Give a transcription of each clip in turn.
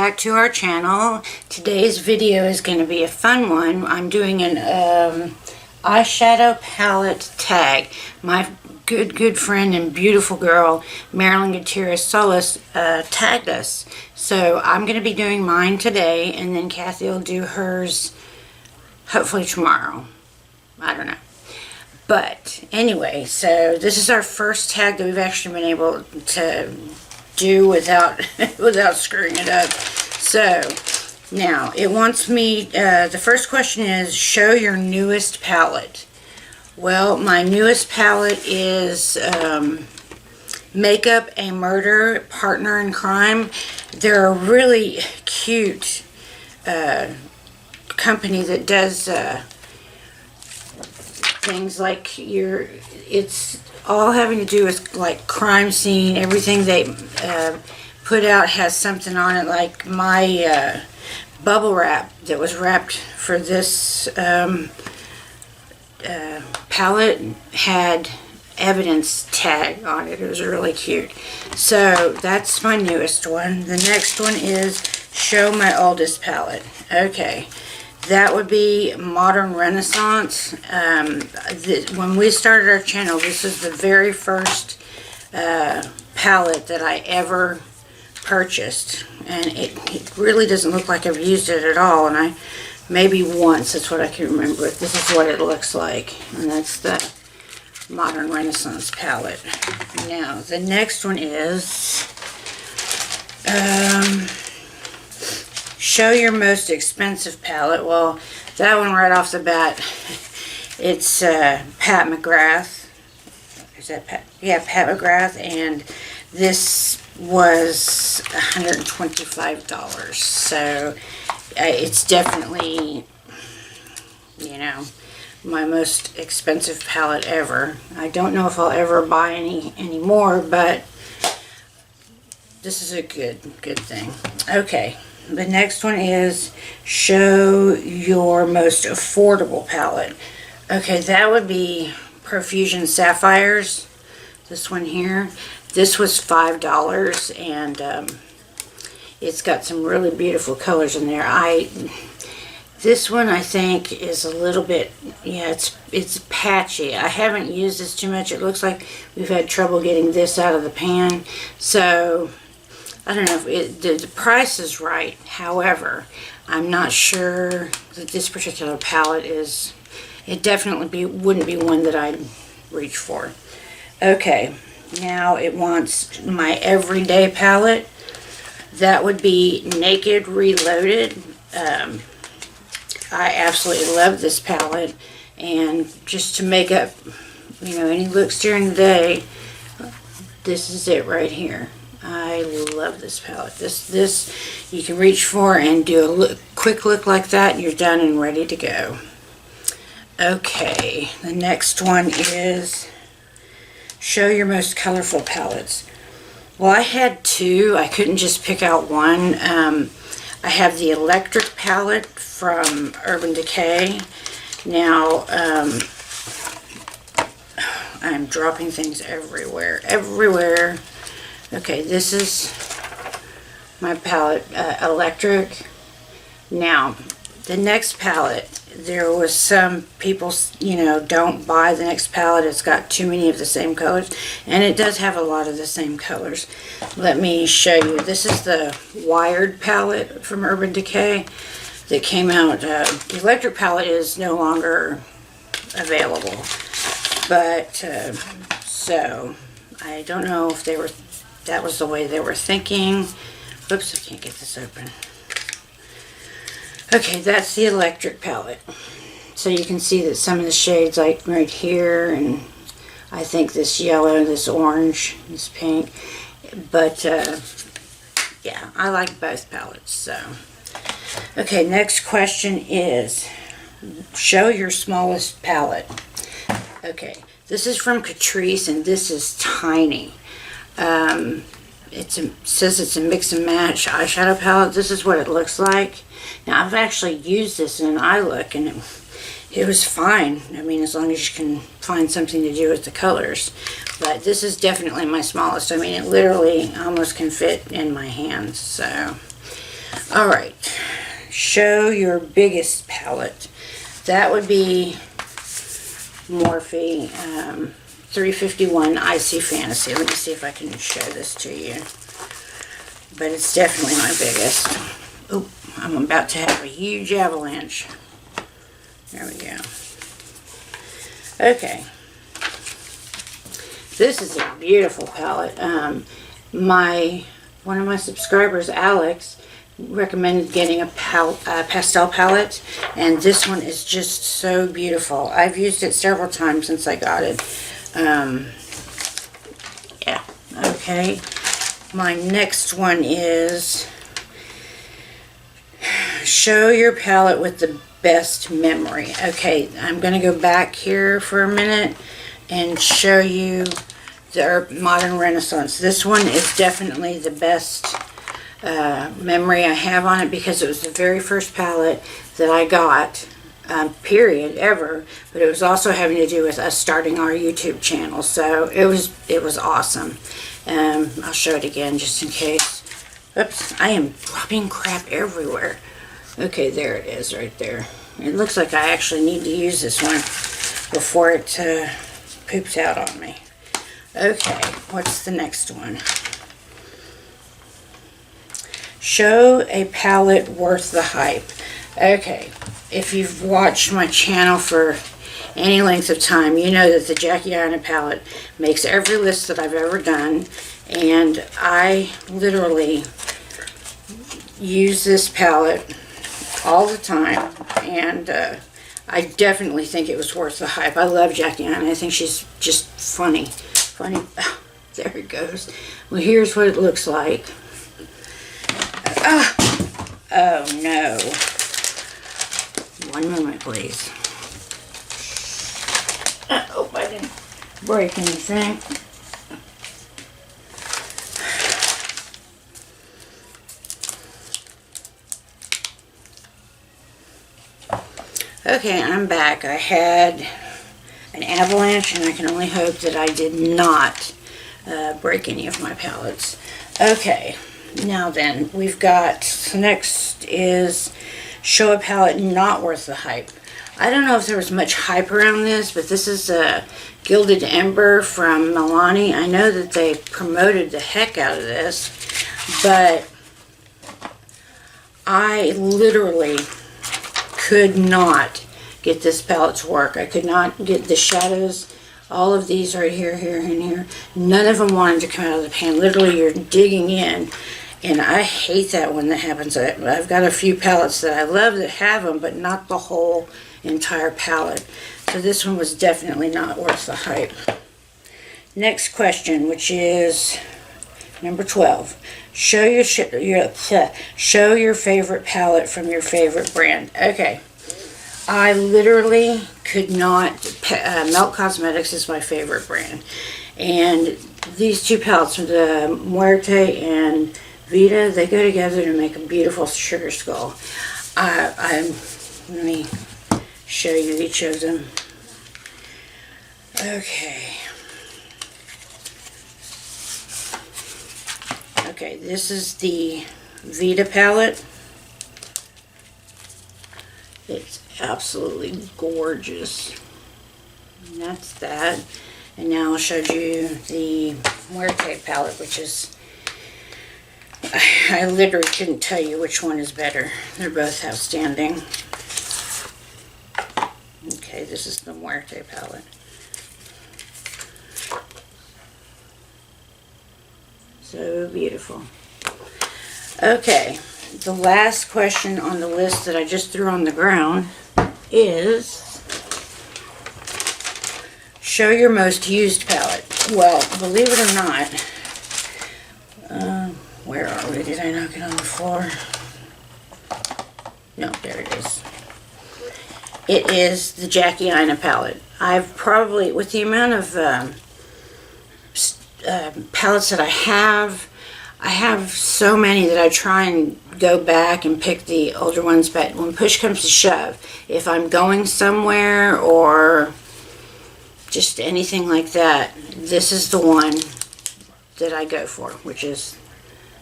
back to our channel. Today's video is going to be a fun one. I'm doing an eyeshadow palette tag. My good friend and beautiful girl Marilyn Gutierrez Solis tagged us. So I'm going to be doing mine today, and then Kathy will do hers hopefully tomorrow. I don't know. But anyway, so this is our first tag that we've actually been able to do without screwing it up. So now it wants me, the first question is, show your newest palette. Well, my newest palette is Makeup a Murder Partner in Crime. They're a really cute company that does things like it's all having to do with like crime scene. Everything they put out has something on it. Like my bubble wrap that was wrapped for this palette had evidence tag on it. It was really cute. So that's my newest one. The next one is show my oldest palette. Okay. That would be Modern Renaissance. When we started our channel, this is the very first palette that I ever purchased. And it really doesn't look like I've used it at all. And maybe once, that's what I can remember. This is what it looks like. And that's the Modern Renaissance palette. Now, the next one is show your most expensive palette. Well, that one right off the bat, it's Pat McGrath. Is that Pat? Yeah, Pat McGrath, and this was $125. So it's definitely, you know, my most expensive palette ever. I don't know if I'll ever buy any more, but this is a good thing. Okay. The next one is show your most affordable palette. Okay, that would be Profusion Sapphires. This one here. This was $5, and it's got some really beautiful colors in there. This one I think is a little bit, yeah, it's patchy. I haven't used this too much. It looks like we've had trouble getting this out of the pan. So I don't know if the price is right. However, I'm not sure that this particular palette is, it definitely wouldn't be one that I'd reach for. Okay, now it wants my everyday palette. That would be Naked Reloaded. I absolutely love this palette, and just to make up, you know, any looks during the day, this is it right here. I love this palette. This you can reach for and do a quick look like that, and you're done and ready to go. Okay, the next one is show your most colorful palettes. Well, I had two. I couldn't just pick out one. I have the Electric palette from Urban Decay. Now, I'm dropping things everywhere. Okay, this is my palette, Electric. Now, the next palette, there was some people, you know, don't buy the next palette. It's got too many of the same colors, and it does have a lot of the same colors. Let me show you. This is the Wired palette from Urban Decay that came out. The Electric palette is no longer available, but so I don't know if that was the way they were thinking. Oops, I can't get this open. Okay, that's the Electric palette. So you can see that some of the shades, like right here, and I think this yellow, this orange, this pink. But, yeah, I like both palettes, so. Okay, next question is, show your smallest palette. Okay, this is from Kris, and this is tiny. It says it's a mix and match eyeshadow palette. This is what it looks like. Now, I've actually used this in an eye look, and it was fine. I mean, as long as you can find something to do with the colors. But this is definitely my smallest. I mean, it literally almost can fit in my hands. So, Alright, show your biggest palette. That would be Morphe 351 Icy Fantasy. Let me see if I can show this to you. But it's definitely my biggest. Oh, I'm about to have a huge avalanche. There we go. Okay. This is a beautiful palette. One of my subscribers, Alex, recommended getting a pastel palette, and this one is just so beautiful. I've used it several times since I got it. Yeah, okay. My next one is show your palette with the best memory. Okay, I'm going to go back here for a minute and show you the Modern Renaissance. This one is definitely the best memory I have on it because it was the very first palette that I got, period, ever. But it was also having to do with us starting our YouTube channel, so it was awesome. I'll show it again just in case. Oops, I am dropping crap everywhere. Okay, there it is right there. It looks like I actually need to use this one before it poops out on me. Okay, what's the next one? Show a palette worth the hype. Okay, if you've watched my channel for any length of time, you know that the Jackie Aina palette makes every list that I've ever done, and I literally use this palette all the time, and I definitely think it was worth the hype. I love Jackie Aina. I think she's just funny. Oh, there it goes. Well, here's what it looks like. Oh no. One moment, please. I hope I didn't break anything. Okay, I'm back. I had an avalanche, and I can only hope that I did not break any of my palettes. Okay, now then, we've got, next is show a palette not worth the hype. I don't know if there was much hype around this, but this is a Gilded Ember from Milani. I know that they promoted the heck out of this, but I literally could not get this palette to work. I could not get the shadows, all of these right here, here, and here. None of them wanted to come out of the pan. Literally, you're digging in, and I hate that when that happens. I've got a few palettes that I love that have them, but not the whole entire palette. So this one was definitely not worth the hype. Next question, which is number 12. Show your favorite palette from your favorite brand. Okay. I literally could not, Melt Cosmetics is my favorite brand, and these two palettes, the Muerte and Vita, they go together to make a beautiful sugar skull. Let me show you each of them. Okay. Okay, this is the Vita palette. It's absolutely gorgeous. And that's that. And now I'll show you the Muerte palette, which is, I literally couldn't tell you which one is better. They're both outstanding. Okay, this is the Muerte palette. So beautiful. Okay, the last question on the list that I just threw on the ground is show your most used palette. Well, believe it or not, where are we? Did I knock it on the floor? No, there it is. It is the Jackie Aina palette. I've probably, with the amount of palettes that I have so many that I try and go back and pick the older ones, but when push comes to shove, if I'm going somewhere or just anything like that, this is the one that I go for, which is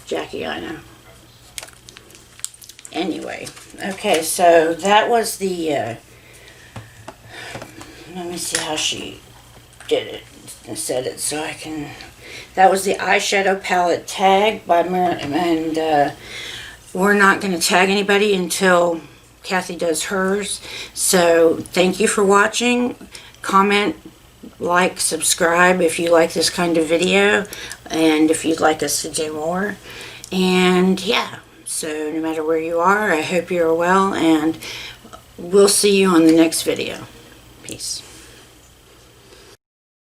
Jackie Aina. anyway, okay, so that was the, let me see how she did it and said it so I can, that was the eyeshadow palette tag by and we're not going to tag anybody until Kathy does hers. So thank you for watching. Comment, like, subscribe if you like this kind of video, and if you'd like us to do more. And yeah, so no matter where you are, I hope you're well, and we'll see you on the next video. Peace.